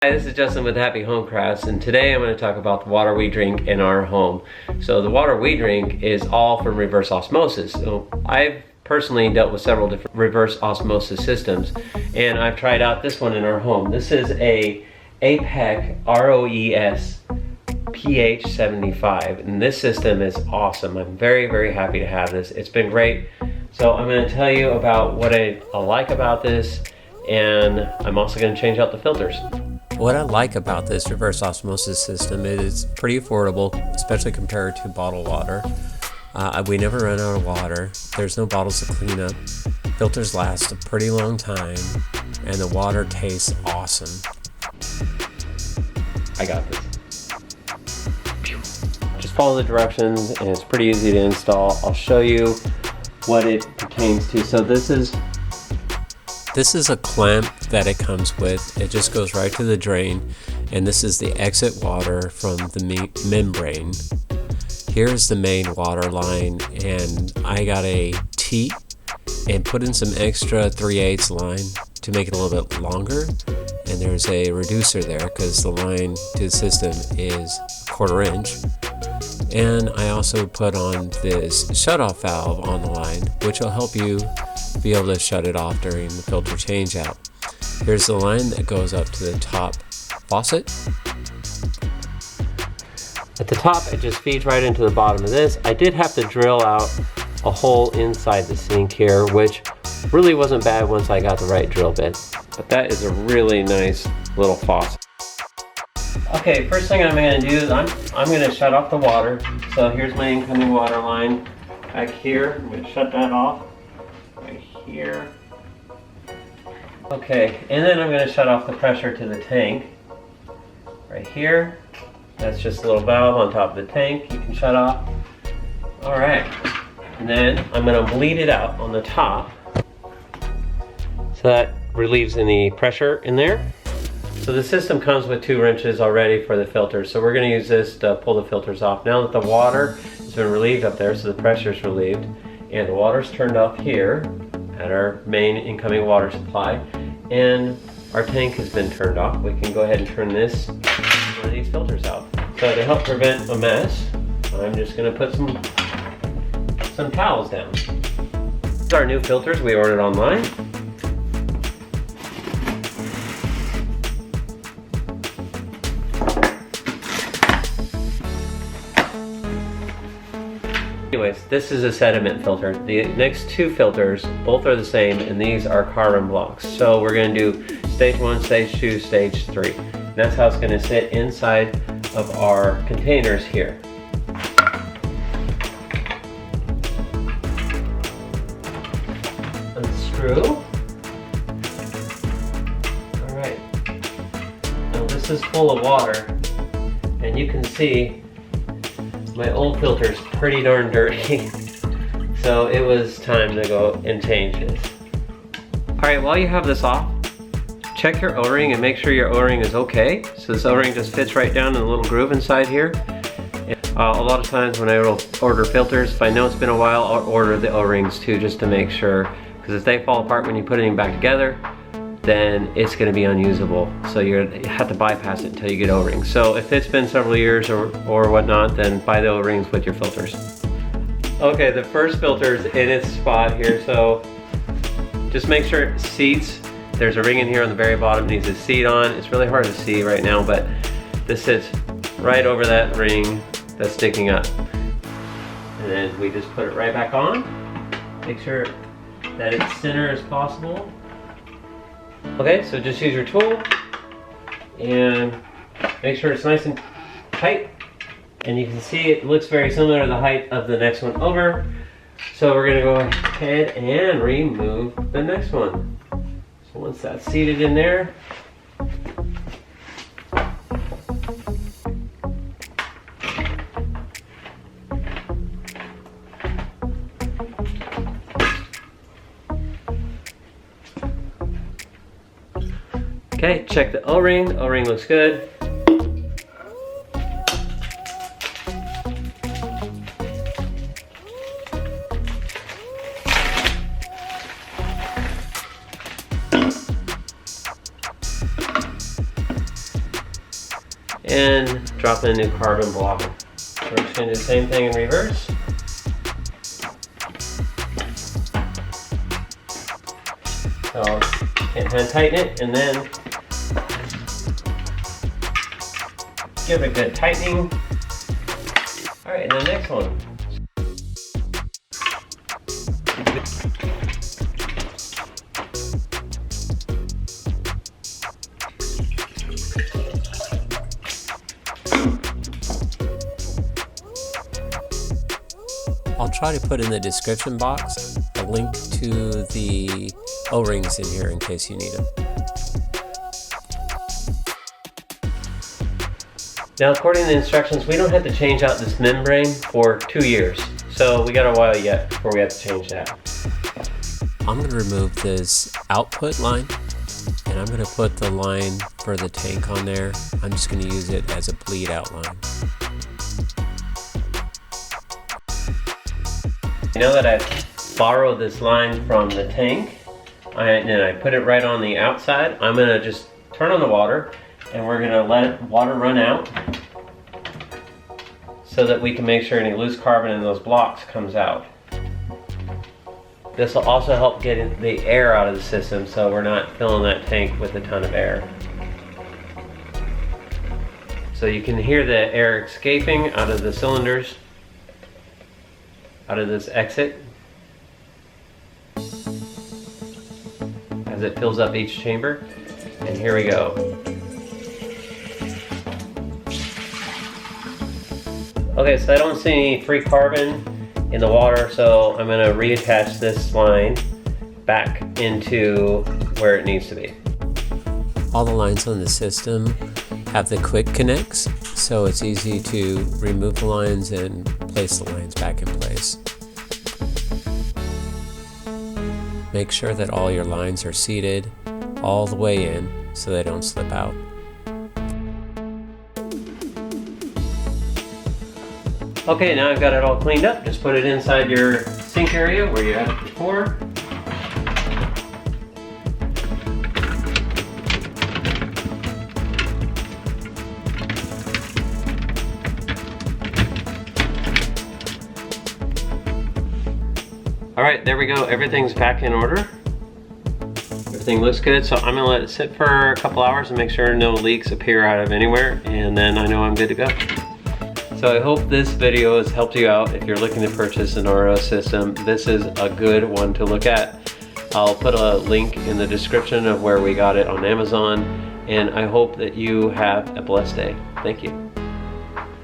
Hi, this is Justin with Happy Home Crafts, and today I'm going to talk about the water we drink in our home. So the water we drink is all from reverse osmosis. So I've personally dealt with several different reverse osmosis systems, and I've tried out this one in our home. This is a APEC ROES PH75, and this system is awesome. I'm very happy to have this. It's been great. So I'm going to tell you about what I like about this, and I'm also going to change out the filters. What I like about this reverse osmosis system is it's pretty affordable, especially compared to bottled water. We never run out of water. There's no bottles to clean up. Filters last a pretty long time, and the water tastes awesome. I got this. Just follow the directions, and it's pretty easy to install. I'll show you what it pertains to. So this is a clamp that it comes with. It just goes right to the drain, and this is the exit water from the membrane. Here's the main water line, and I got a T and put in some extra 3/8 line to make it a little bit longer, and there's a reducer there because the line to the system is 1/4 inch. And I also put on this shutoff valve on the line, which will help you be able to shut it off during the filter change out. Here's the line that goes up to the top faucet. at the top. It just feeds right into the bottom of this. I did have to drill out a hole inside the sink here, which really wasn't bad once I got the right drill bit. But that is a really nice little faucet. Okay, first thing I'm going to do is I'm going to shut off the water. So here's my incoming water line back here. I'm going to shut that off right here. Okay, and then I'm going to shut off the pressure to the tank right here. That's just a little valve on top of the tank you can shut off. Alright, and then I'm going to bleed it out on the top so that relieves any pressure in there. So the system comes with 2 wrenches already for the filters, so we're going to use this to pull the filters off. Now that the water has been relieved up there, so the pressure is relieved, and the water's turned off here at our main incoming water supply, and our tank has been turned off, we can go ahead and turn this, one of these filters out. So to help prevent a mess, I'm just going to put some towels down. These are our new filters we ordered online. Anyways, this is a sediment filter. The next 2 filters, both are the same, and these are carbon blocks. So we're going to do stage 1, stage 2, stage 3. And that's how it's going to sit inside of our containers here. Unscrew. Alright. Now this is full of water, and you can see my old filter is pretty darn dirty, so it was time to go and change this. Alright, while you have this off, check your O-ring and make sure your O-ring is okay. So this O-ring just fits right down in the little groove inside here. A lot of times when I order filters, if I know it's been a while, I'll order the O-rings too, just to make sure, because if they fall apart when you put it back together, then it's going to be unusable. So you have to bypass it until you get O-rings. So if it's been several years or whatnot, then buy the O-rings with your filters. Okay, the first filter is in its spot here, so just make sure it seats. There's a ring in here on the very bottom, it needs a seat on. It's really hard to see right now, but this sits right over that ring that's sticking up. And then we just put it right back on. Make sure that it's thinner as possible. Okay, so just use your tool and make sure it's nice and tight. And you can see it looks very similar to the height of the next one over. So we're gonna go ahead and remove the next one. So once that's seated in there, okay, check the O-ring. The O-ring looks good. and drop in a new carbon block. So we're just going to do the same thing in reverse. So hand tighten it and then give it a good tightening. Alright, and the next one. I'll try to put in the description box a link to the O-rings in here in case you need them. Now, according to the instructions, we don't have to change out this membrane for 2 years. So we got a while yet before we have to change that. I'm going to remove this output line and I'm going to put the line for the tank on there. I'm just going to use it as a bleed out line. Now that I've borrowed this line from the tank, and I put it right on the outside, I'm going to just turn on the water and we're going to let water run out so that we can make sure any loose carbon in those blocks comes out. This will also help get the air out of the system so we're not filling that tank with a ton of air. So you can hear the air escaping out of the cylinders, out of this exit, as it fills up each chamber. And here we go. Okay, so I don't see any free carbon in the water, so I'm going to reattach this line back into where it needs to be. All the lines on the system have the quick connects, so it's easy to remove the lines and place the lines back in place. Make sure that all your lines are seated all the way in so they don't slip out. Okay, now I've got it all cleaned up. Just put it inside your sink area where you had it before. Alright, there we go. Everything's back in order. Everything looks good, so I'm going to let it sit for a couple hours and make sure no leaks appear out of anywhere, and then I know I'm good to go. So I hope this video has helped you out if you're looking to purchase an RO system. This is a good one to look at. I'll put a link in the description of where we got it on Amazon, and I hope that you have a blessed day. Thank you.